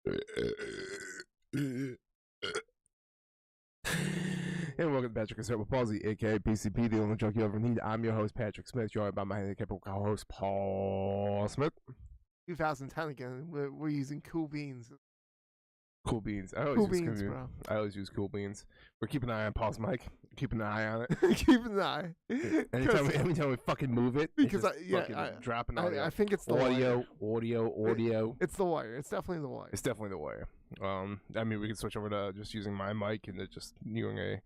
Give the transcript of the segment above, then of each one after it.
And welcome to Patrick and Cerebral Paulsy, aka PCP, the only junk you ever need. I'm your host, Patrick Smith, joined by my handicapped co-host, Paul Smith. 2010 again. We're using Cool Beans. Cool Beans. Cool Beans, bro. I always use Cool Beans. We're keeping an eye on Paul's mic. Keeping an eye on it. Keeping an eye. Every time we fucking move it, because dropping audio. I think it's the audio. It's the wire. It's definitely the wire. It's definitely the wire. I mean, we can switch over to just using my mic and just doing a.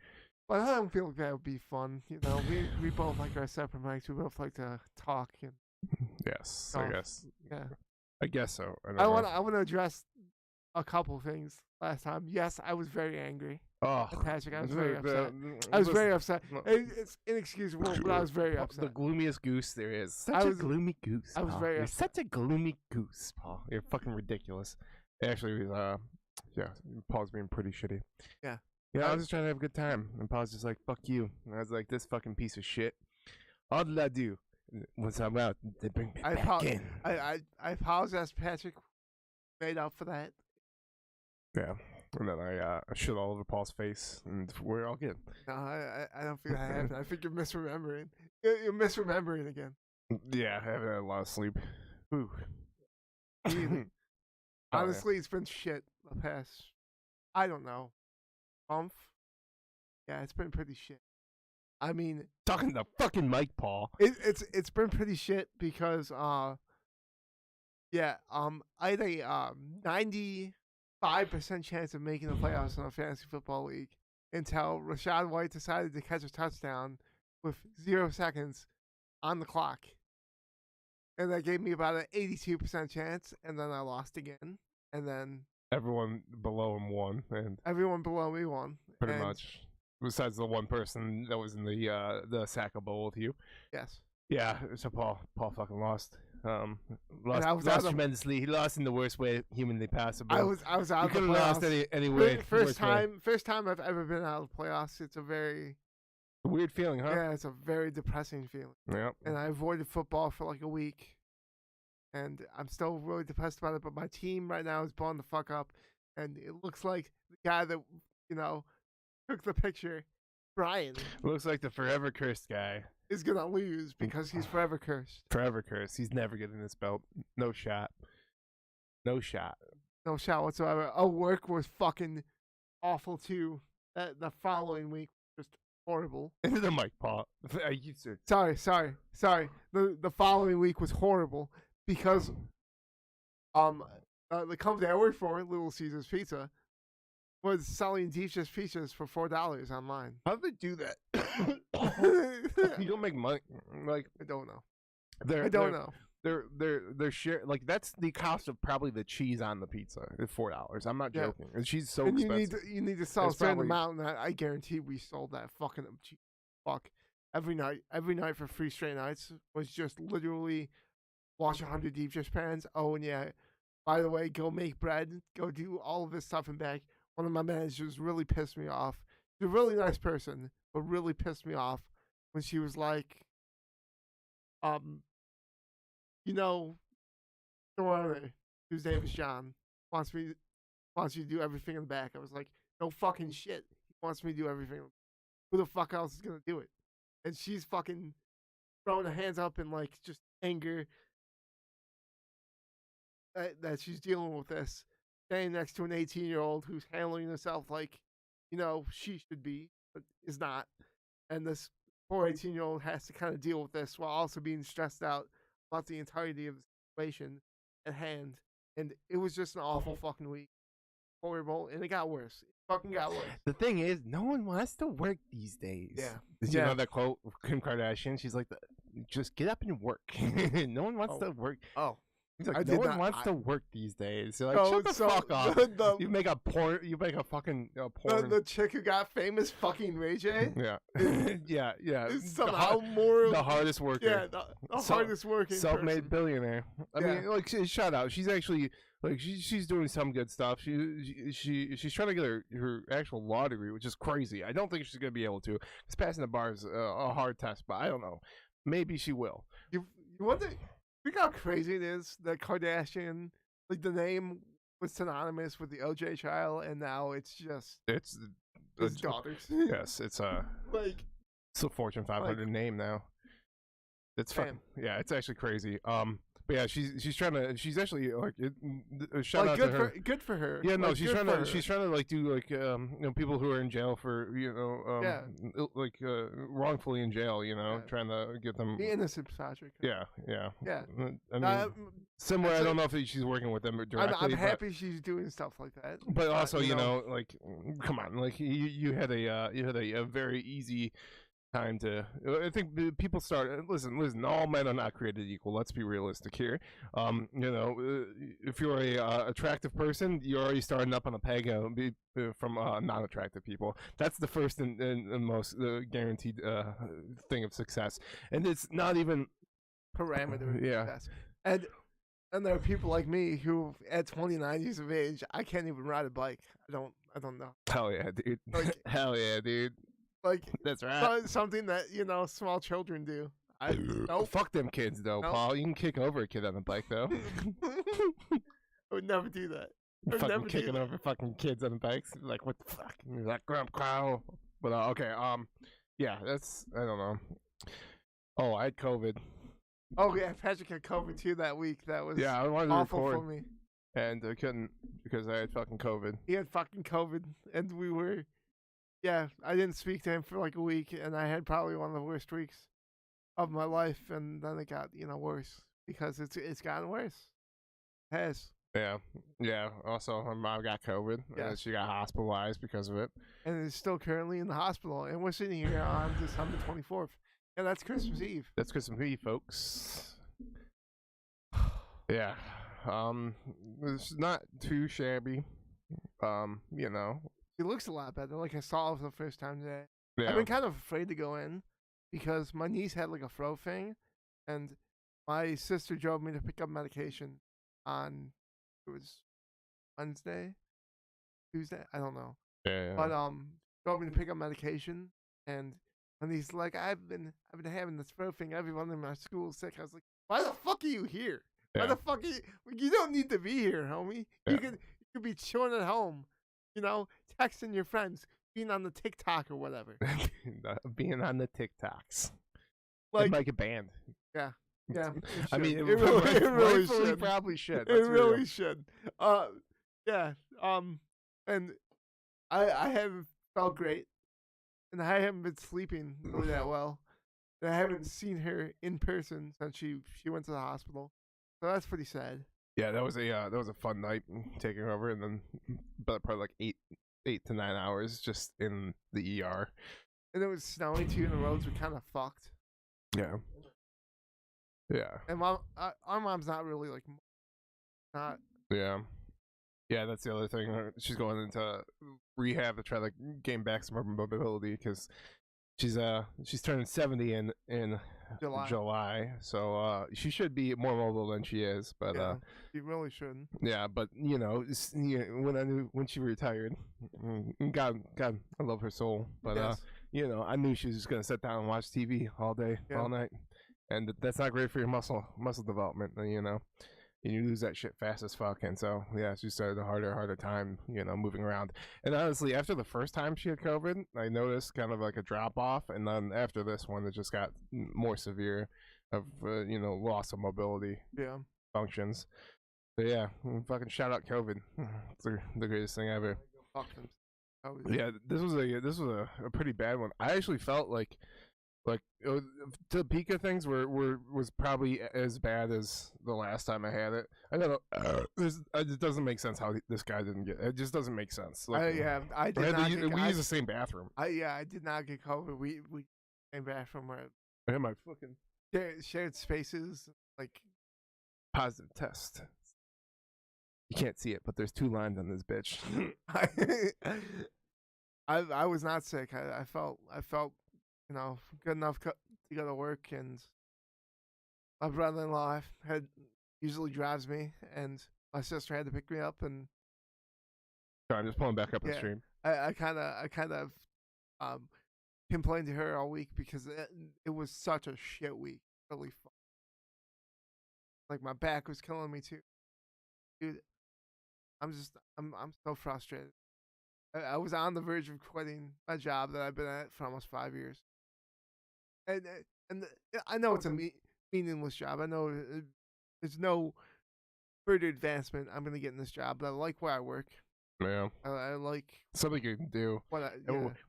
But I don't feel like that would be fun. You know, we both like our separate mics. We both like to talk. And yes, talk. I guess. Yeah. I guess so. I want to address a couple things last time. Yes, I was very angry. Oh, Patrick, I was very upset. I was very upset. It's inexcusable, but I was very upset. The gloomiest goose there is. Such a gloomy goose. I was Paul. very You're upset. such a gloomy goose, Paul. You're fucking ridiculous. Actually, yeah, Paul's being pretty shitty. Yeah. Yeah, I was just trying to have a good time, and Paul's just like, "Fuck you." And I was like, "This fucking piece of shit." All did I do? Once I'm out, they bring me back in. I apologize, Patrick. Made up for that. Yeah. And then I shit all over Paul's face, and we're all good. No, I don't think that happened. I think you're misremembering. You're misremembering again. Yeah, I haven't had a lot of sleep. Ooh. Honestly, it's been shit the past, I don't know, month. Yeah, it's been pretty shit. I mean, talking to the fucking mic, Paul. It's been pretty shit because I had a 95% chance of making the playoffs in a fantasy football league until Rashad White decided to catch a touchdown with 0 seconds on the clock. And that gave me about an 82% chance, and then I lost again. And then everyone below him won, and everyone below me won. Pretty much. Besides the one person that was in the Sacco Bowl with you. Yes. Yeah, so Paul fucking lost. Lost tremendously. He lost in the worst way humanly possible. I was out of the playoffs. You could have lost any way. First time I've ever been out of the playoffs. It's a very weird feeling, huh? Yeah, it's a very depressing feeling. Yeah. And I avoided football for like a week. And I'm still really depressed about it, but my team right now is blown the fuck up. And it looks like the guy that, took the picture, Brian. Looks like the forever cursed guy is gonna lose because he's forever cursed. Forever cursed. He's never getting this belt. No shot. No shot. No shot whatsoever. Our work was fucking awful too. The following week was just horrible. Into the mic, Paul. Sorry. The following week was horrible because the company I work for, Little Caesars Pizza, was selling deep dish pizzas for $4 online. How do they do that? You don't make money. Like, I don't know. I don't know. They're share like that's the cost of probably the cheese on the pizza. It's $4. I'm not joking. And she's so expensive. You need to sell a certain amount, and I guarantee we sold that fucking cheese. Fuck every night for 3 straight nights was just literally wash 100 deep dish pans. Oh, and yeah, by the way, go make bread, go do all of this stuff and back. One of my managers really pissed me off. She's a really nice person, but really pissed me off when she was like, Dorane, whose name is John, wants you to do everything in the back. I was like, no fucking shit. He wants me to do everything. Who the fuck else is gonna do it? And she's fucking throwing her hands up in like just anger that she's dealing with this. Standing next to an 18-year-old who's handling herself like, she should be, but is not. And this poor 18-year-old has to kind of deal with this while also being stressed out about the entirety of the situation at hand. And it was just an awful fucking week. Horrible. And it got worse. It fucking got worse. The thing is, no one wants to work these days. Yeah. Did you know that quote of Kim Kardashian? She's like, just get up and work. No one wants to work. Oh. Like, no one wants to work these days. You're like, shut the fuck up. You make a fucking porn. The chick who got famous, fucking Ray J. Yeah. Is somehow more the hardest worker. Yeah, the hardest working self-made billionaire. I mean, like, shout out. She's actually like she's doing some good stuff. She's trying to get her actual law degree, which is crazy. I don't think she's gonna be able to. Because passing the bar is a hard test, but I don't know. Maybe she will. You wonder. Look how crazy it is that Kardashian, like the name was synonymous with the OJ trial, and now it's just It's his daughters. Yes, it's a Fortune 500 like, name now. It's fun. Yeah, it's actually crazy. But yeah, she's trying to. She's actually like shout like out good to her. good for her. Yeah, no, like, she's trying to like do like people who are in jail for wrongfully in jail. Trying to get them the innocent Patrick. Yeah. I mean, similar. I don't know if she's working with them directly. I'm happy she's doing stuff like that. But also, like, come on, like you had a very easy time to. I think people start. Listen. All men are not created equal. Let's be realistic here. If you're a attractive person, you're already starting up on a peg from non-attractive people. That's the first and most guaranteed thing of success, and it's not even parameter of yeah. success. And there are people like me who, at 29 years of age, I can't even ride a bike. I don't know. Hell yeah, dude. Like, hell yeah, dude. Like, that's right. Something that small children do. Nope. Fuck them kids though, nope. Paul. You can kick over a kid on a bike though. I would never do that. Fucking kicking over fucking kids on bikes. Like, what the fuck? You're like, Crow. But okay, yeah, that's I don't know. Oh, I had COVID. Oh yeah, Patrick had COVID too that week. That was I wanted awful to record, for me. And I couldn't because I had fucking COVID. He had fucking COVID, and we were. Yeah, I didn't speak to him for like a week, and I had probably one of the worst weeks of my life, and then it got worse because it's gotten worse. It has. Yeah. Also, my mom got COVID. Yeah. And she got hospitalized because of it, and is still currently in the hospital. And we're sitting here on December 24th, and that's Christmas Eve. That's Christmas Eve, folks. Yeah. It's not too shabby. He looks a lot better. Like, I saw it for the first time today. Yeah. I've been kind of afraid to go in because my niece had like a throat thing, and my sister drove me to pick up medication on it was Wednesday, Tuesday, I don't know. Yeah. But drove me to pick up medication, and he's like, I've been having this throat thing. Everyone in my school is sick. I was like, why the fuck are you here? Yeah. Why the fuck are you? You don't need to be here, homie. Yeah. You could be chilling at home. Texting your friends, being on the TikTok or whatever. Being on the TikToks. Like, it might get banned. Yeah. I mean, it really should. Probably should. It really should. Yeah. And I haven't felt great, and I haven't been sleeping really that well. And I haven't seen her in person since she went to the hospital. So that's pretty sad. Yeah, that was a fun night taking over, and then probably like 8 to 9 hours just in the ER. And it was snowing too, and the roads were kind of fucked. Yeah. And our mom's not really like not. Yeah. Yeah, that's the other thing. She's going into rehab to try to gain back some of her mobility because she's turning 70 in July, so she should be more mobile than she is. But she really shouldn't. Yeah, but when she retired, God, I love her soul. But yes. I knew she was just gonna sit down and watch TV all day, all night, and that's not great for your muscle development. And you lose that shit fast as fuck. And so, yeah, she started a harder time, moving around. And honestly, after the first time she had COVID, I noticed kind of like a drop off. And then after this one, it just got more severe of, loss of mobility functions. So, yeah, fucking shout out COVID. It's the greatest thing ever. Yeah, this was a pretty bad one. I actually felt like Topeka things was probably as bad as the last time I had it. I don't know. It doesn't make sense how this guy didn't get it. It just doesn't make sense. I did not. We use the same bathroom. I did not get COVID. We came back from where I had my fucking shared spaces, like positive test. You can't see it, but there's 2 lines on this bitch. I was not sick. I felt good enough to go to work, and my brother-in-law usually drives me, and my sister had to pick me up, and sorry, I'm just pulling back up the stream. I kind of complained to her all week because it was such a shit week. Really fun. Like, my back was killing me too, dude. I'm so frustrated. I was on the verge of quitting my job that I've been at for almost 5 years, and I know it's a meaningless job. I know there's no further advancement I'm gonna get in this job, but I like where I work. Yeah, I like something you can do. what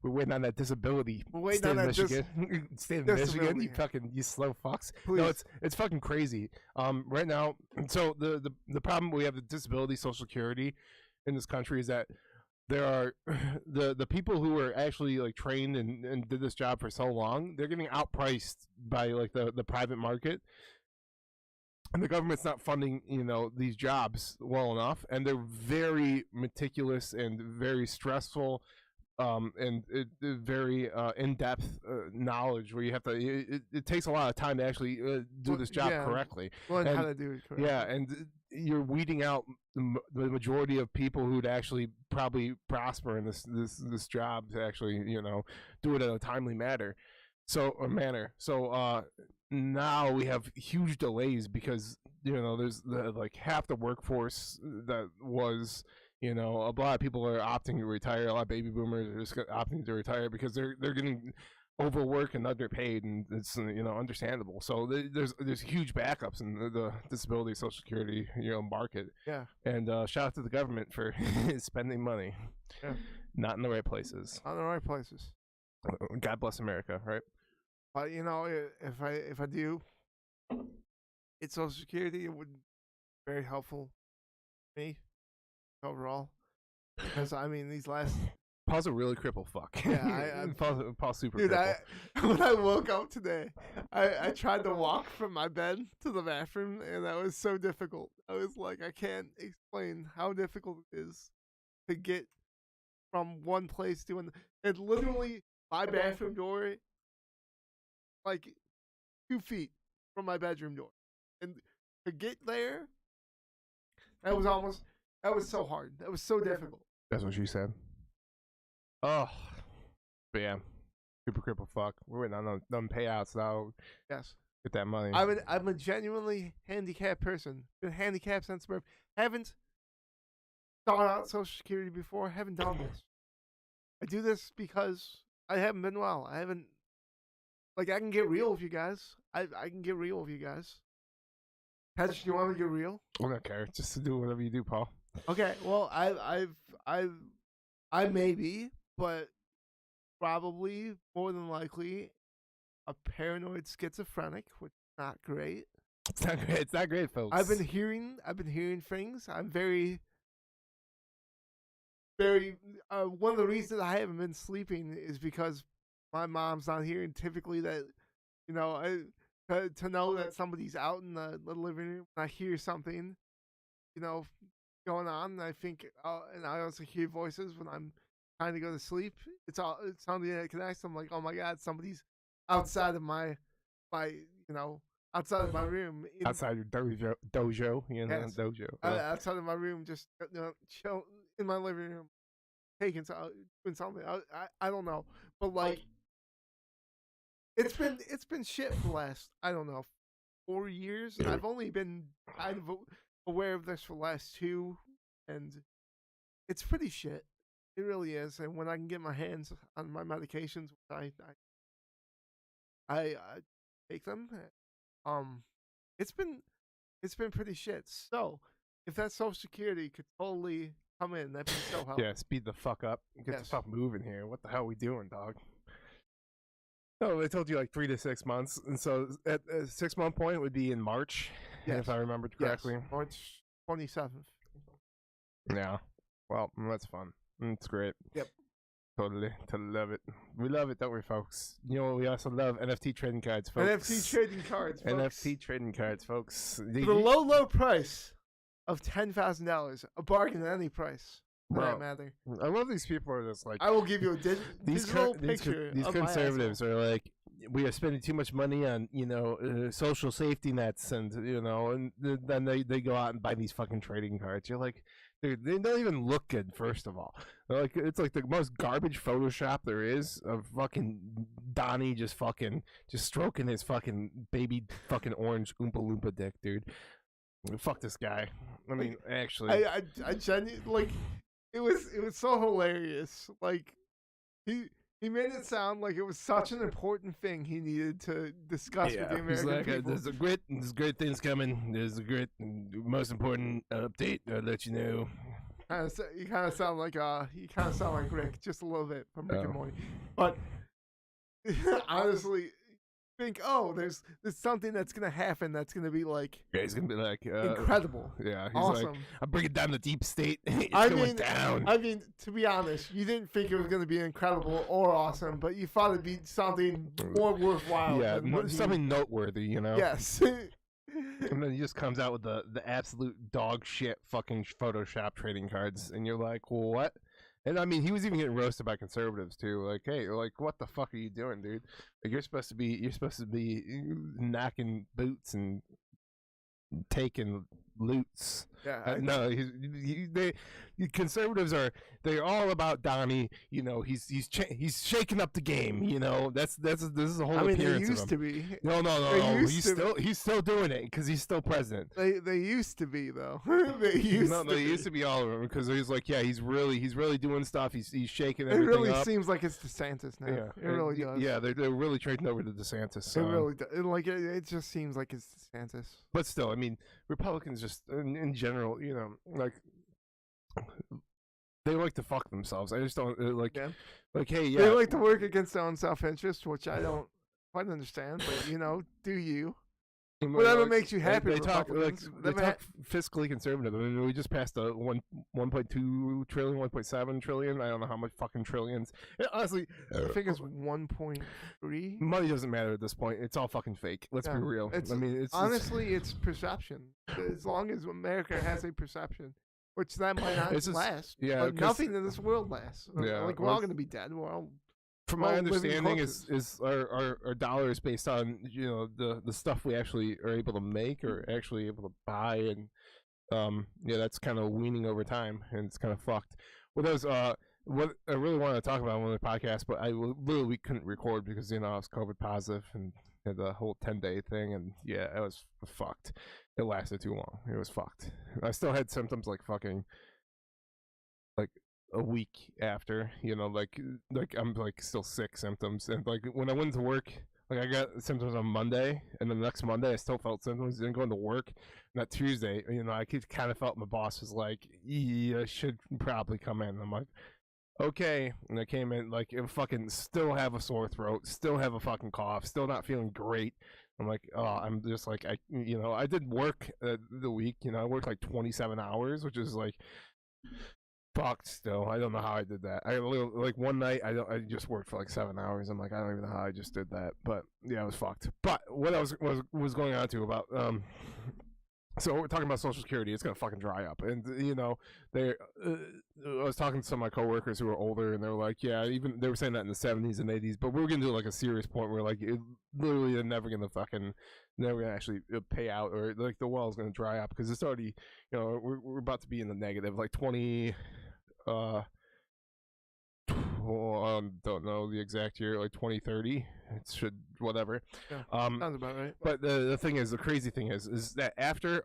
We're waiting on that disability. we're waiting on that State of Michigan, disability. you slow fucks. Please. No, it's fucking crazy. Right now, so the problem we have with disability, Social Security in this country is that there are the people who are actually like trained and did this job for so long, they're getting outpriced by like the private market. And the government's not funding, these jobs well enough, and they're very meticulous and very stressful, and very in-depth knowledge where you have to. It takes a lot of time to actually do this job correctly. Learn how to do it correctly. Yeah, and you're weeding out the majority of people who'd actually probably prosper in this job to actually do it in a timely manner. So now we have huge delays because there's like half the workforce that was a lot of people are opting to retire. A lot of baby boomers are just opting to retire because they're getting overworked and underpaid, and it's understandable. So there's huge backups in the disability Social Security market. Yeah. And shout out to the government for spending money, not in the right places. Not in the right places. God bless America, right? But if I do, it's Social Security. It would be very helpful to me overall, because I mean these last. Paul's a really crippled fuck. Yeah, Paul's super dude, crippled. When I woke up today, I tried to walk from my bed to the bathroom, and that was so difficult. I was like, I can't explain how difficult it is to get from one place to another. And literally, my bathroom door, like 2 feet from my bedroom door, and to get there, that was so hard. That was so difficult. That's what she said. Oh, but yeah, super crippled fuck. We're waiting on them payouts now. Yes, get that money. I'm a genuinely handicapped person. Been handicapped since birth. Haven't thought out Social Security before. Haven't done this. I do this because I haven't been well. I haven't. Like, I can get real with you guys. I can get real with you guys. Patrick, you want to get real? I don't care. Just do whatever you do, Paul. Okay. Well, I may be, but probably more than likely a paranoid schizophrenic, which is not great. It's not great. It's not great, folks. I've been hearing things. I'm very, very. One of the reasons I haven't been sleeping is because my mom's not here, and typically that, to know that somebody's out in the living room, I hear something, going on, and I think, and I also hear voices when I'm trying to go to sleep. It's something that connects. I'm like, oh my god, somebody's outside of my outside of my room, outside your dojo, yes. dojo. Outside of my room, just chill in my living room, doing something. I don't know, but like. It's been shit for the last, I don't know, 4 years. And I've only been kind of aware of this for the last 2, and it's pretty shit. It really is. And when I can get my hands on my medications, I take them. It's been pretty shit. So if that Social Security could totally come in, that'd be so helpful. Yeah, speed the fuck up. Get the fuck moving here. What the hell are we doing, dog? No, they told you like 3 to 6 months, and so at a 6-month point it would be in March, if I remembered correctly. Yes. March 27th. Yeah, well, that's fun. It's great. Yep. Totally love it. We love it, don't we, folks? We also love NFT trading cards, folks. NFT trading cards, folks. NFT trading cards, folks. For the low price of $10,000, a bargain at any price. For that matter. I love these people are just like, I will give you a digital picture. These conservatives are like, we are spending too much money on social safety nets, and and then they go out and buy these fucking trading cards. You're like, dude, they don't even look good. First of all, like it's like the most garbage Photoshop there is of fucking Donnie just stroking his fucking baby fucking orange Oompa Loompa dick, dude. Fuck this guy. I mean, actually, I genuinely like. It was so hilarious. Like he made it sound like it was such an important thing he needed to discuss with the he's American like, people. there's great things coming. There's a great, most important update. I'll let you know. You kind of sound like Rick, just a little bit from Rick and Morty. But honestly, think, there's something that's gonna happen that's gonna be like, yeah, he's gonna be like incredible. Yeah, he's awesome. like, I'm bringing down the deep state. It's going down. I mean, to be honest, you didn't think it was gonna be incredible or awesome, but you thought it'd be something more worthwhile. Yeah, something noteworthy, you know. Yes. And then he just comes out with the absolute dog shit fucking Photoshop trading cards, and you're like, well, what? And I mean, he was even getting roasted by conservatives too. Like, hey, like, what the fuck are you doing, dude? Like, you're supposed to be knocking boots and taking loots. Yeah, no, conservatives they're all about Donnie. You know, he's shaking up the game. You know, this is the whole appearance they of him. used to be. No. He's still doing it because he's still president. They used to be though. They used to be all of them because he's like, yeah, he's really doing stuff. He's shaking it. Everything really up. seems like it's DeSantis now. Yeah, it really does. Yeah, they're really trading over to DeSantis. So. It really does. It just seems like it's DeSantis. But still, I mean, Republicans just in general, you know, like they like to fuck themselves. I just don't like. Yeah. Like, hey, yeah, they like to work against their own self-interest, which I don't quite understand. But you know, do you? Whatever makes you happy. They talk fiscally conservative. I mean, we just passed a 1.2 trillion, 1.7 trillion. I don't know how much fucking trillions. Honestly, I think it's 1.3. Money doesn't matter at this point. It's all fucking fake. Let's be real. I mean, it's perception. As long as America has a perception, which that might not last. Yeah, but nothing in this world lasts. Yeah, like we're all gonna be dead. We're all. From my understanding, is our dollar is based on, you know, the stuff we actually are able to make or actually able to buy, and yeah, that's kind of weaning over time, and it's kind of fucked. What I really wanted to talk about on the podcast, but I literally couldn't record because, you know, I was COVID positive and had the whole 10-day thing, and yeah, it was fucked. It lasted too long. It was fucked. I still had symptoms like fucking like a week after, you know, like I'm like still sick symptoms, and like when I went to work, like I got symptoms on Monday, and then the next Monday I still felt symptoms. Didn't go into work, and that Tuesday, you know, I kind of felt my boss was like, "Yeah, I should probably come in." And I'm like, "Okay," and I came in like, fucking still have a sore throat, still have a fucking cough, still not feeling great. I'm like, oh, I'm just like, I did work the week, you know, I worked like 27 hours, which is like. Fucked still. I don't know how I did that. Like one night I just worked for like 7 hours. I'm like, I don't even know how I just did that. But yeah, I was fucked. But what I was going on to about so we're talking about Social Security. It's gonna fucking dry up, and you know I was talking to some of my coworkers who are older, and they were like, yeah, even they were saying that in the 70s and 80s. But we're gonna do like a serious point where like literally they're never gonna actually pay out, or like the well's gonna dry up because it's already, you know, we're about to be in the negative, like 20. Don't know the exact year, like 2030. It should, whatever. Yeah, sounds about right. But the thing is, the crazy thing is that after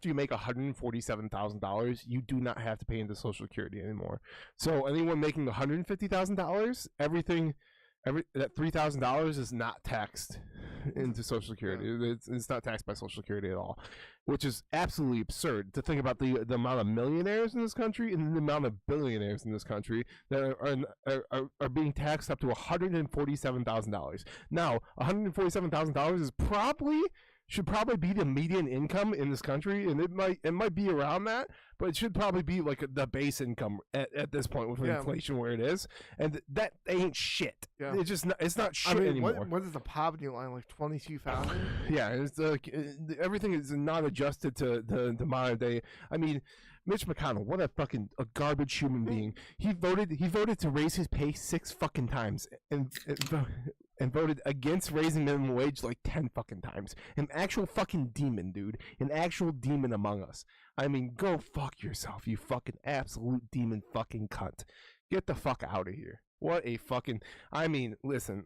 you make $147,000, you do not have to pay into Social Security anymore. So anyone making $150,000, that $3,000 is not taxed into Social Security. Yeah. It's not taxed by Social Security at all, which is absolutely absurd to think about the amount of millionaires in this country and the amount of billionaires in this country that are being taxed up to $147,000. Now, $147,000 should probably be the median income in this country, and it might be around that, but it should probably be like the base income at this point with inflation where it is, and that ain't shit. Yeah. It's not shit anymore. What is the poverty line, like 22,000? Yeah, it's like everything is not adjusted to the modern day. I mean, Mitch McConnell, what a fucking garbage human being. He voted to raise his pay 6 fucking times and voted against raising minimum wage like 10 fucking times. An actual fucking demon, dude. An actual demon among us. I mean, go fuck yourself, you fucking absolute demon fucking cunt. Get the fuck out of here. What a fucking. I mean, listen.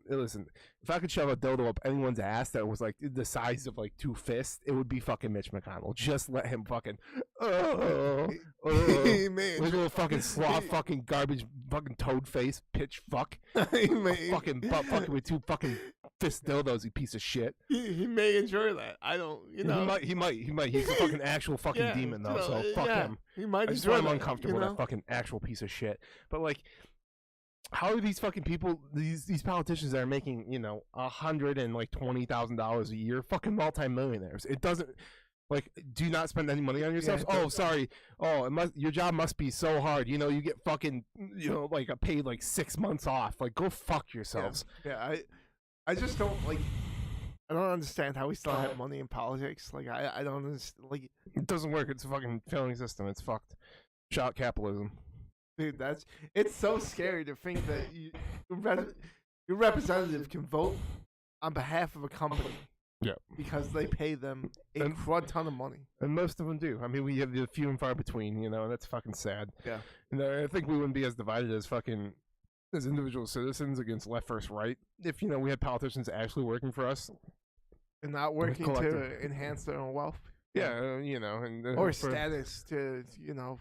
If I could shove a dildo up anyone's ass that was like the size of like 2 fists, it would be fucking Mitch McConnell. Just let him fucking. Man, with a little fucking sloth, fucking garbage, fucking toad face, pitch fuck. Fucking butt fucking with 2 fucking fist dildos, you piece of shit. He may enjoy that. I don't, you know. He might. He's a fucking actual fucking demon though. So fuck him. He might. I just find him uncomfortable with that fucking actual piece of shit. But like. How are these fucking people, these politicians that are making, you know, $120,000 a year, fucking multimillionaires? It doesn't, like, do you not spend any money on yourself? Yeah, sorry. Your job must be so hard. You know, you get fucking, you know, like paid like 6 months off. Like, go fuck yourselves. Yeah, I just don't like. I don't understand how we still have money in politics. Like, I don't understand. Like, it doesn't work. It's a fucking failing system. It's fucked. Shout capitalism. Dude, it's so scary to think that your representative can vote on behalf of a company. Yeah. Because they pay them a crud ton of money. And most of them do. I mean, we have the few and far between, you know, and that's fucking sad. Yeah. And I think we wouldn't be as divided as individual citizens against left versus right if, you know, we had politicians actually working for us. And not working to enhance their own wealth. Yeah, you know. Or status to, you know,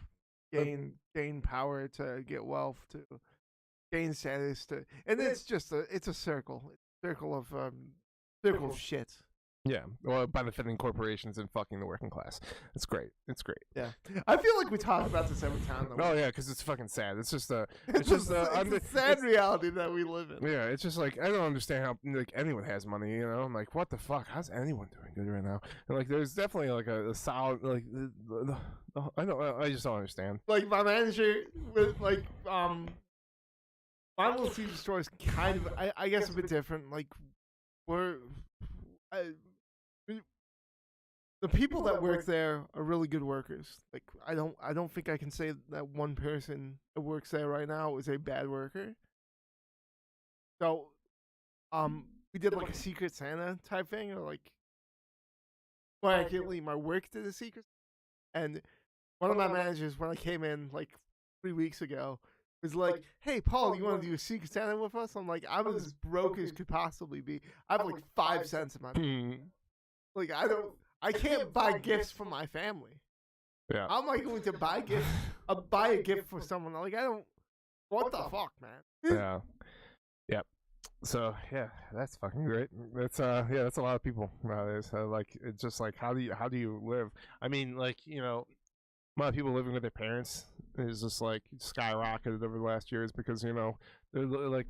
gain power to get wealth, to gain status, to, and it's just it's a circle of shit. Yeah, well, benefiting corporations and fucking the working class. It's great. Yeah, I feel like we talk about this every time. Though. Oh yeah, because it's fucking sad. It's just a sad reality that we live in. Yeah, it's just like I don't understand how like anyone has money. You know, I'm like, what the fuck? How's anyone doing good right now? And like, there's definitely like a solid like I just don't understand. Like my manager with like my little Caesar store is kind of I guess a bit different. Like the people that work there are really good workers. Like I don't think I can say that one person that works there right now is a bad worker. So, we did like a Secret Santa type thing, or like, well, actually, my work did a Secret, and one of my managers when I came in like 3 weeks ago was like, "Hey, Paul, you want to do a Secret Santa with us?" I'm like, "I'm as broke as could possibly be. I have like 5 cents in my pocket. Like I can't buy gifts for my family. Yeah. How am I going to buy a gift for someone? Like I don't. What the fuck, man? Yeah. Yep. So yeah, that's fucking great. That's that's a lot of people nowadays. Like it's just like how do you live? I mean, like, you know, a lot of people living with their parents is just like skyrocketed over the last years because, you know, they're like,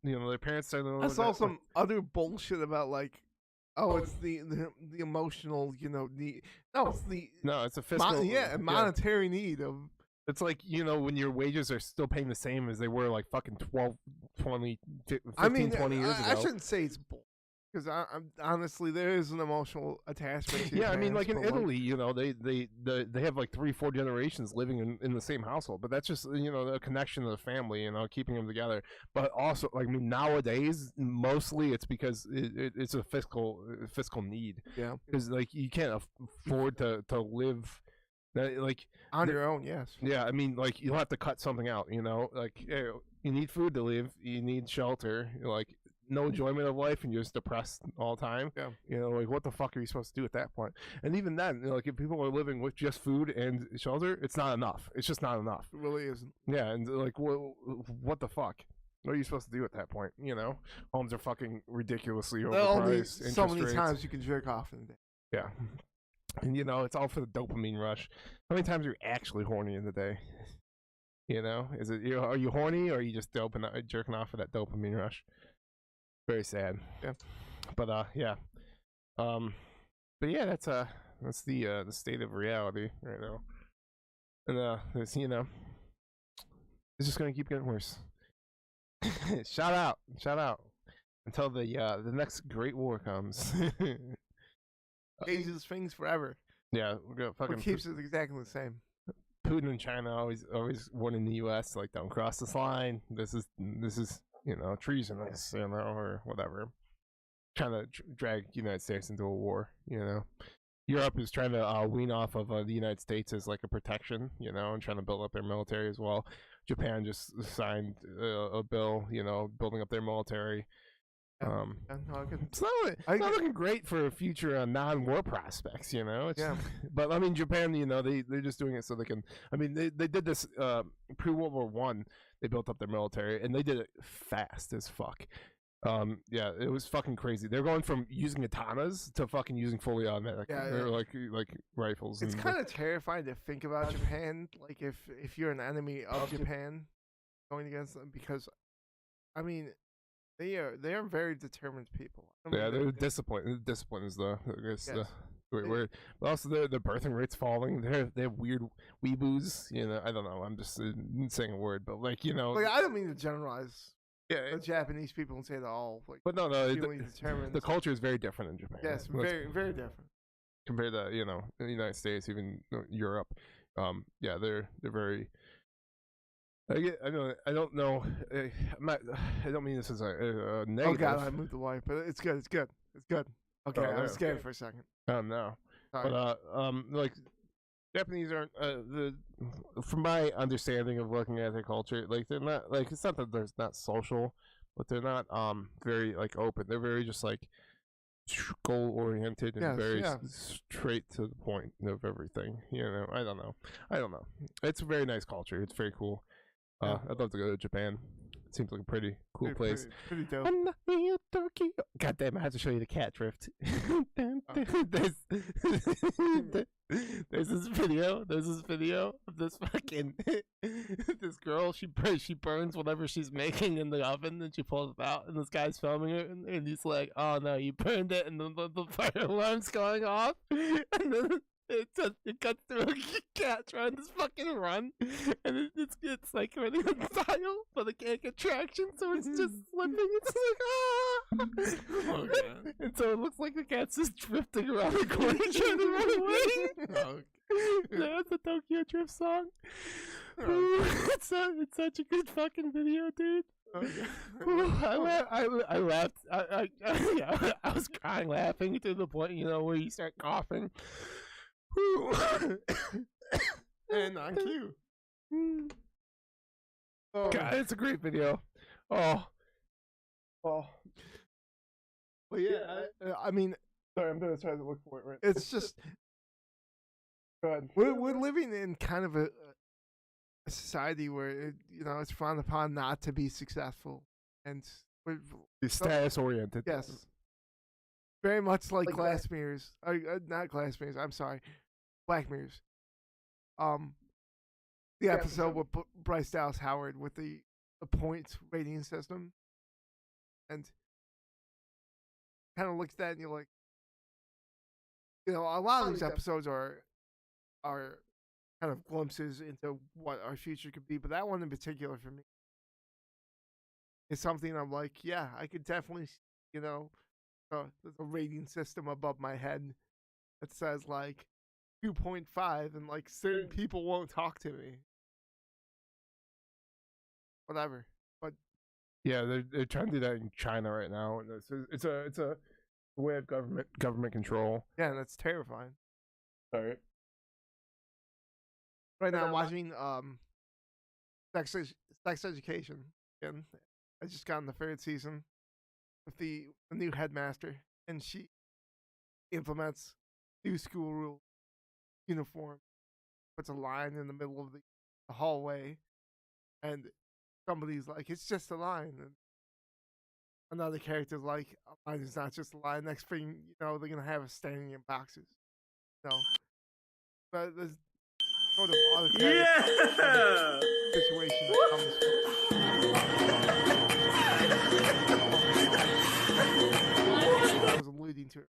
you know, their parents said I saw some other bullshit about like, oh, it's the emotional, you know, it's a fiscal monetary need of. It's like, you know, when your wages are still paying the same as they were like fucking 12, 20, 15, 20 years ago. I shouldn't say it's bull. Because honestly, there is an emotional attachment to your I mean, like in Italy, like, you know, they have like 3-4 generations living in the same household, but that's just, you know, a connection to the family, you know, keeping them together. But also, like, I mean, nowadays, mostly it's because it's a fiscal need. Yeah, because like you can't afford to live. Like on your own, yes. Yeah, I mean, like you'll have to cut something out, you know. Like you need food to live, you need shelter, like no enjoyment of life, and you're just depressed all the time. Yeah, you know, like what the fuck are you supposed to do at that point? And even then, you know, like if people are living with just food and shelter, it's not enough. It's just not enough. It really isn't. Yeah, and like what the fuck? What are you supposed to do at that point? You know, homes are fucking ridiculously overpriced. So many times you can jerk off in a day. Yeah. And, you know, it's all for the dopamine rush. How many times are you actually horny in the day? You know? Are you horny or are you just jerking off for that dopamine rush? Very sad. Yeah. But, yeah. But, yeah, that's the state of reality right now. And, it's, you know, it's just going to keep getting worse. Shout out. Until the next great war comes. Changes things forever. Yeah, we're gonna fucking. What keeps it exactly the same? Putin and China always warning the U.S. like, don't cross this line. This is you know, treasonous, you know, or whatever. Trying to drag the United States into a war. You know, Europe is trying to wean off of the United States as like a protection. You know, and trying to build up their military as well. Japan just signed a bill, building up their military. It's not looking great for future non-war prospects, But I mean, Japan, they're just doing it so they can. I mean, they did this pre-World War I. They built up their military, and they did it fast as fuck. Yeah, it was fucking crazy. They're going from using katanas to fucking using fully automatic. Yeah, They're like rifles. It's kind of terrifying to think about Japan. Like if you're an enemy of Japan going against them, because I mean. They are very determined people. Yeah, they're disciplined. Discipline is the word. But also the birthing rate's falling. They have weird weeboos. I don't know. I'm just saying a word, but Like I don't mean to generalize. The Japanese people and say they're all But no, determined. The culture is very different in Japan. Yes, very very different compared to the United States, even Europe. Yeah, they're very. I don't know. I don't mean this as a negative. Oh God, I moved the wife, but it's good. It's good. Okay, I was scared for a second. Oh no. Sorry. But Japanese aren't from my understanding of looking at their culture, they're not it's not that they're not social, but they're not very open. They're very just goal oriented and very straight to the point of everything. I don't know. It's a very nice culture. It's very cool. I'd love to go to Japan. It seems like a pretty cool place. Pretty dope. God damn, I have to show you the cat drift. There's this video of this fucking this girl. She burns whatever she's making in the oven, and she pulls it out, and this guy's filming her, and he's like, "Oh no, you burned it," and the fire alarm's going off, and then. It cuts through a cat trying to fucking run, and it's running on tile, but it can't get traction, so it's just slipping. It's okay. And so it looks like the cat's just drifting around the corner trying to run away. Yeah, it's a Tokyo Drift song. It's such a good fucking video, dude. I laughed. I was crying laughing to the point, where you start coughing. And on cue. God, it's a great video. Oh. But yeah, I mean, sorry, I'm gonna try to look for it right. It's just, we're living in kind of a society where it's frowned upon not to be successful, and we're status oriented. Yes. Very much like glass mirrors. Not glass mirrors. I'm sorry. Black Mirrors. The episode with Bryce Dallas Howard with the points rating system, and kind of looks at that and you're like, a lot of these episodes are kind of glimpses into what our future could be, but that one in particular for me is something I'm like, yeah, I could definitely, there's a rating system above my head that says 2.5, and certain people won't talk to me. Whatever, but yeah, they're trying to do that in China right now. It's a way of government control. Yeah, and that's terrifying. Sorry. Right now, I'm watching Sex Education again. I just got in the third season with the new headmaster, and she implements new school rules. Uniform, puts a line in the middle of the hallway, and somebody's like, "It's just a line," and another character's like, "A line is not just a line." Next thing they're gonna have us standing in boxes. But there's sort of autocratic situation that comes from. I was alluding to it.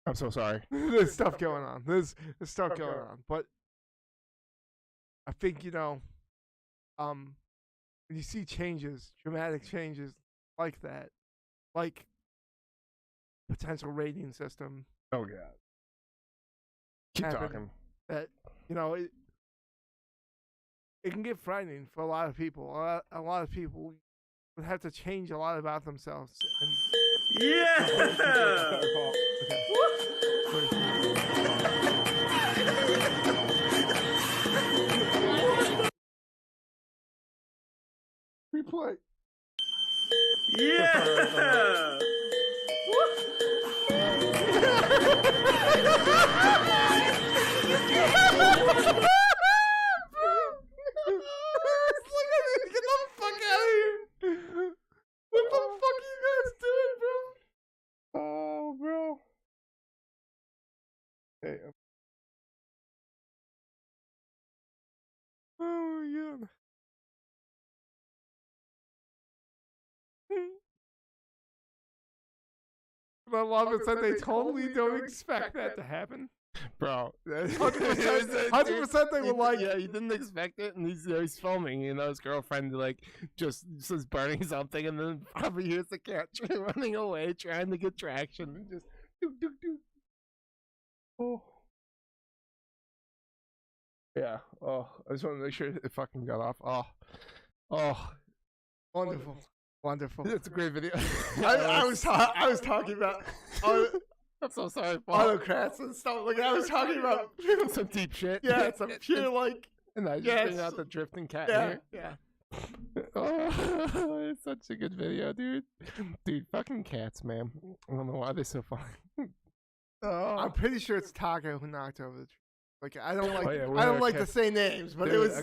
I'm so sorry. There's stuff going on. There's stuff going on. But I think, when you see changes, dramatic changes like that, like potential rating system. Oh, God. Keep talking. That, it can get frightening for a lot of people. A lot of people would have to change a lot about themselves. Yeah! Replay. Yeah! Get the fuck out of here! What the fuck are you guys doing, bro? Oh, bro. Hey. Oh my god. But I love it that they totally don't expect that to happen. Bro, 100% they were like, yeah, he didn't expect it, and he's filming, his girlfriend just was burning something, and then probably hears the cat running away, trying to get traction, and just do. Oh. Yeah. Oh, I just want to make sure it fucking got off. Oh. Wonderful. It's a great video. I was talking about I'm so sorry, Paul. autocrats and stuff. Like I was talking about some deep shit. Yeah, some pure like. And I just bring out the drifting cat. Yeah. Oh, it's such a good video, dude. Dude, fucking cats, man. I don't know why they're so funny. Oh. I'm pretty sure it's Taco who knocked over the tree. Like I don't like. Oh, yeah, I don't like to say names, but dude, it was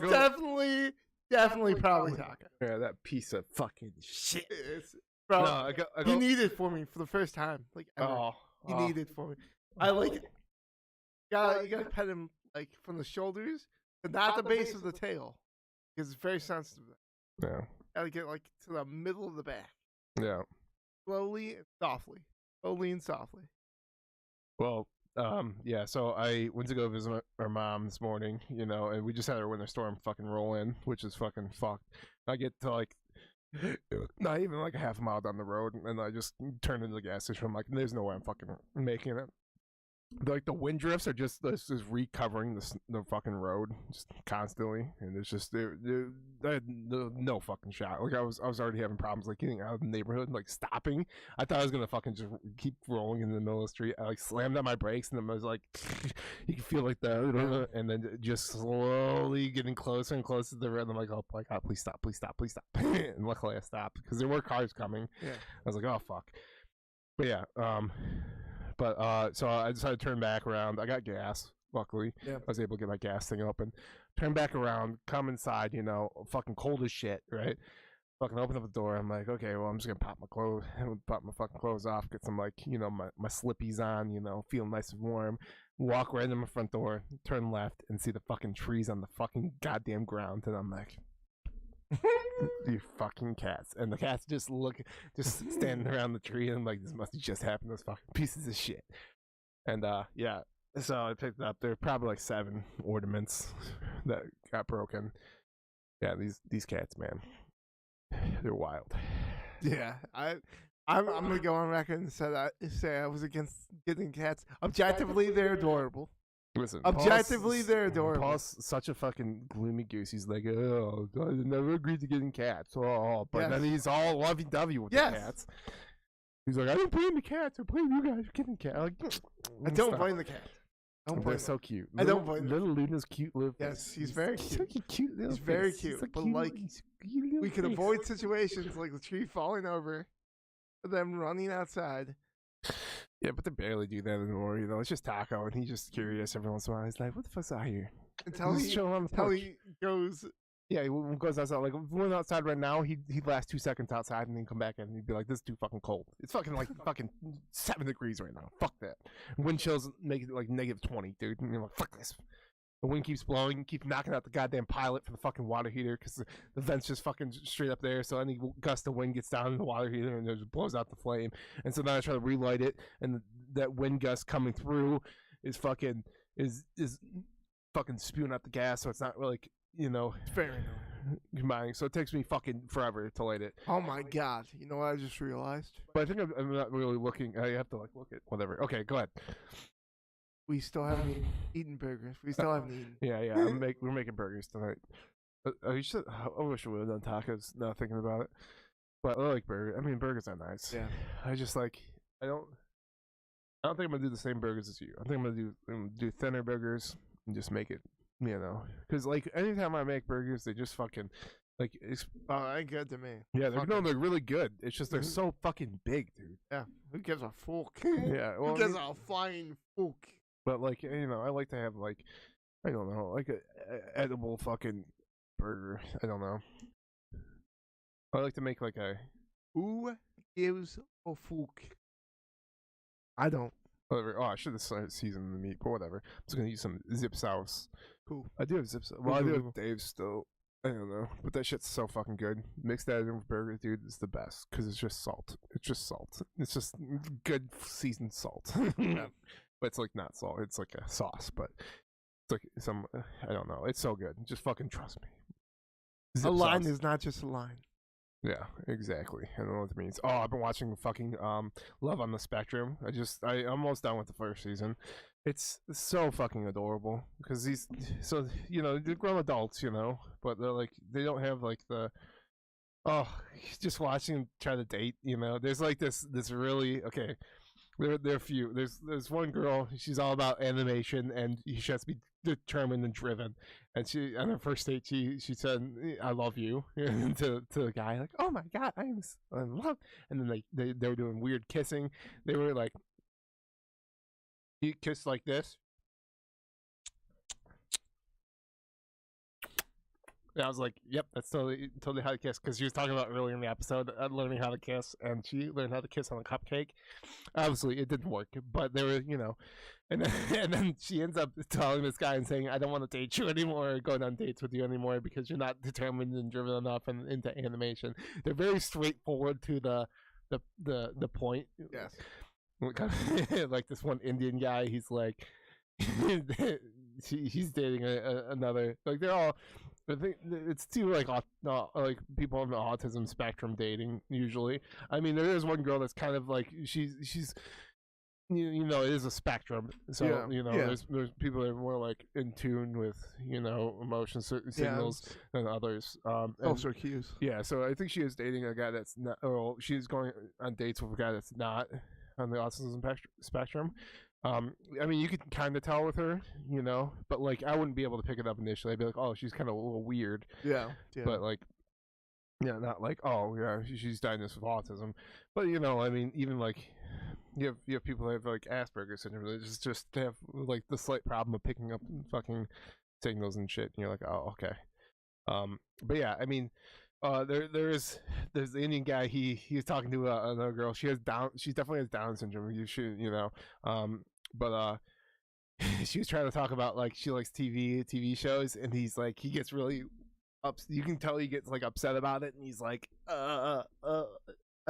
definitely probably Taco. Yeah, that piece of fucking shit. Bro, no, I go, he needed for me for the first time. Like ever. He needed for me. I like it. You gotta pet him like from the shoulders, but not the base of the tail, because it's very sensitive. Yeah. Gotta get like to the middle of the back. Yeah. Slowly and softly. Well, yeah. So I went to go visit our mom this morning, and we just had our winter storm fucking roll in, which is fucking fucked. I get to like. Not even like a half a mile down the road, and I just turned into the gas station. I'm like, there's no way I'm fucking making it. Like the wind drifts are just recovering the fucking road just constantly, and it's just I had no fucking shot. Like I was already having problems like getting out of the neighborhood, like stopping. I thought I was gonna fucking just keep rolling in the middle of the street. I like slammed on my brakes, and then I was like, you can feel like and then just slowly getting closer and closer to the road. And I'm like, oh my god, please stop. And luckily I stopped because there were cars coming. Yeah. I was like, oh fuck. But yeah, so I decided to turn back around. I got gas, luckily. Yeah. I was able to get my gas thing open. Turn back around, come inside, fucking cold as shit, right? Fucking open up the door. I'm like, okay, well, I'm just gonna pop my fucking clothes off, get some my slippies on, feel nice and warm. Walk right in my front door, turn left, and see the fucking trees on the fucking goddamn ground, and I'm like, you fucking cats. And the cats just standing around the tree, and I'm like, this must have just happened, those fucking pieces of shit. And yeah, so I picked it up. There were probably like 7 ornaments that got broken. Yeah, these cats, man, they're wild. Yeah, I'm gonna go on record and say I was against getting cats. Objectively, they're adorable. Listen, objectively, they're adorable. Paul's such a fucking gloomy goose. He's like, oh, I never agreed to getting cats. Oh, but then he's all lovey-dovey with the cats. He's like, I didn't blame the cats. I blame you guys for getting cats. Like, I don't blame the cats. They're so cute. I don't blame little Luna's cute. Yes, he's very cute. He's very cute. But like, we could avoid situations like the tree falling over, them running outside. Yeah, but they barely do that anymore. It's just Taco, and he's just curious every once in a while. He's like, "What the fuck's out here?" Until he goes. Yeah, he goes outside. Like, if we went outside right now, he'd last 2 seconds outside and then come back in and he'd be like, this is too fucking cold. It's fucking like fucking 7 degrees right now. Fuck that. Wind chills make it like -20, dude. And you're like, fuck this. The wind keeps blowing, keep knocking out the goddamn pilot for the fucking water heater because the vent's just fucking straight up there. So any gust of wind gets down in the water heater and it just blows out the flame. And so now I try to relight it, and that wind gust coming through is fucking spewing out the gas. So it's not like, you know, It's very annoying. combining. So it takes me fucking forever to light it. Oh my god! You know what I just realized? But I think I'm not really looking. I have to like look at whatever. Okay, go ahead. We still haven't eaten burgers. We still haven't eaten. Yeah. We're making burgers tonight. I wish we would have done tacos. Now thinking about it, but I like burgers. I mean, burgers are nice. Yeah. I just like. I don't think I'm gonna do the same burgers as you. I think I'm gonna do thinner burgers and just make it. You know, because like anytime I make burgers, they just fucking like. Oh, ain't good to me. Yeah, they're really good. It's just they're so fucking big, dude. Yeah. Who gives a fuck? Yeah. Well, Who gives a flying fuck? But like, you know, I like to have like, I don't know, like a edible fucking burger. I don't know. I like to make like a. Who gives a fuck? I don't. Whatever. Oh, I should have seasoned the meat, but whatever. I'm just gonna use some zip sauce. Cool. I do have zip sauce. Well, I do have Dave's still. I don't know, but that shit's so fucking good. Mix that in with burger, dude. It's the best because it's just salt. It's just salt. It's just good seasoned salt. Yeah. But it's like not salt. It's like a sauce, but it's like some. I don't know. It's so good. Just fucking trust me. A line is not just a line. Yeah, exactly. I don't know what it means. Oh, I've been watching fucking Love on the Spectrum. I'm almost done with the first season. It's so fucking adorable because these, so you know, they're grown adults, you know, but they're like they don't have like the. Oh, just watching them try to date, you know. There's like this really okay. There are few. There's one girl. She's all about animation, and she has to be determined and driven. And she, on her first date, she said, "I love you," to the guy. Like, oh my god, I'm in love. And then they were doing weird kissing. They were like, he kissed like this. And I was like, yep, that's totally how to kiss. Because she was talking about earlier in the episode, learning how to kiss, and she learned how to kiss on a cupcake. Obviously, it didn't work, but they were, you know, and then she ends up telling this guy and saying, I don't want to date you anymore, or going on dates with you anymore because you're not determined and driven enough and into animation. They're very straightforward to the point. Yes. Like this one Indian guy, he's like, he's dating another, like they're all. I think it's too like people on the autism spectrum dating usually. I mean, there is one girl that's kind of like she's you know, it is a spectrum. So yeah. you know, there's people that are more like in tune with, you know, emotion signals than others. Also cues. Yeah, so I think she is dating a guy that's not. Or she's going on dates with a guy that's not on the autism spectrum. I mean, you could kind of tell with her, you know, but like I wouldn't be able to pick it up initially. I'd be like, oh, she's kind of a little weird. Yeah. But like, yeah, not like, oh, yeah, she's diagnosed with autism. But you know, I mean, even like, you have people that have like Asperger's syndrome. They just have like the slight problem of picking up fucking signals and shit. And you're like, oh, okay. But yeah, I mean. There's the Indian guy. He's talking to another girl. She definitely has Down syndrome. You know. But she was trying to talk about like she likes TV shows, and he's like he gets really you can tell he gets like upset about it, and he's like I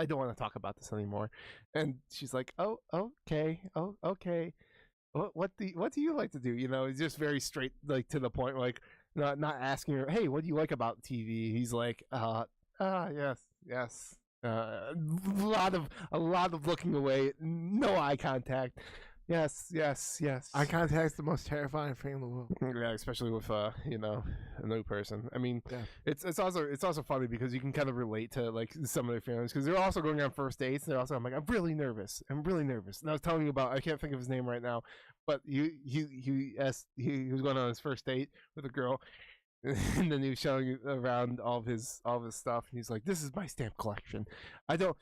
don't want to talk about this anymore. And she's like, oh okay. What do you like to do? You know, it's just very straight, like to the point, like. Not asking her, hey, what do you like about TV? He's like, yes. A lot of looking away, no eye contact. Yes. Eye contact is the most terrifying thing in the world. Yeah, especially with you know, a new person. I mean, yeah. It's also funny because you can kind of relate to like some of their feelings because they're also going on first dates. And they're also, I'm like, I'm really nervous. And I was telling you about, I can't think of his name right now, but he was going on his first date with a girl. And then he was showing around all of his stuff, and he's like, "This is my stamp collection. I don't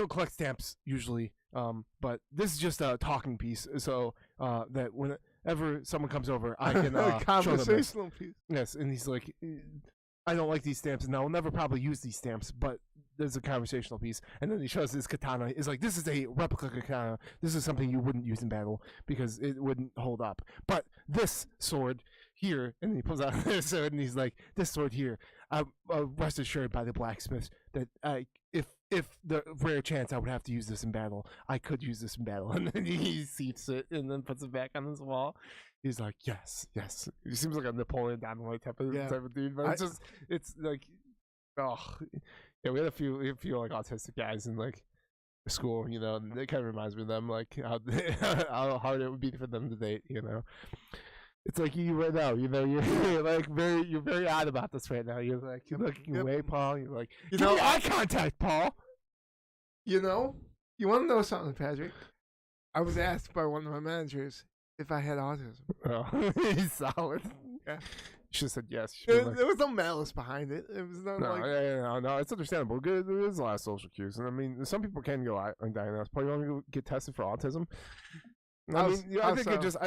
collect stamps usually, but this is just a talking piece, so that whenever someone comes over, I can conversational piece." Yes, and he's like, "I don't like these stamps, and I'll never probably use these stamps, but there's a conversational piece, and then he shows this katana. Is like, this is a replica katana. This is something you wouldn't use in battle because it wouldn't hold up. But this sword here, and then he pulls out this sword, and he's like, this sword here, rest assured by the blacksmith that if the rare chance I would have to use this in battle, I could use this in battle. And then he seats it and then puts it back on his wall. He's like, yes. He seems like a Napoleon Dynamite type of dude, but it's like, oh, yeah. We had a few like autistic guys in like school, you know, and it kind of reminds me of them, like how hard it would be for them to date, you know. It's like you right now, you know, you're like you're very odd about this right now. You're like, you're looking away, Paul. You're like, give me eye contact, Paul. You know, you want to know something, Patrick? I was asked by one of my managers if I had autism. Oh, he's solid. Yeah. She just said yes. There was no malice behind it. It was not no, it's understandable. Good, there is a lot of social cues, and I mean, some people can go undiagnosed. Paul, you want to go get tested for autism? I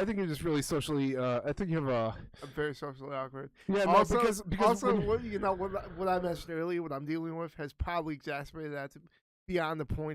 think you're just really socially. I think you have I'm very socially awkward. Yeah, also, no, because also what I mentioned earlier, what I'm dealing with has probably exacerbated that to beyond the point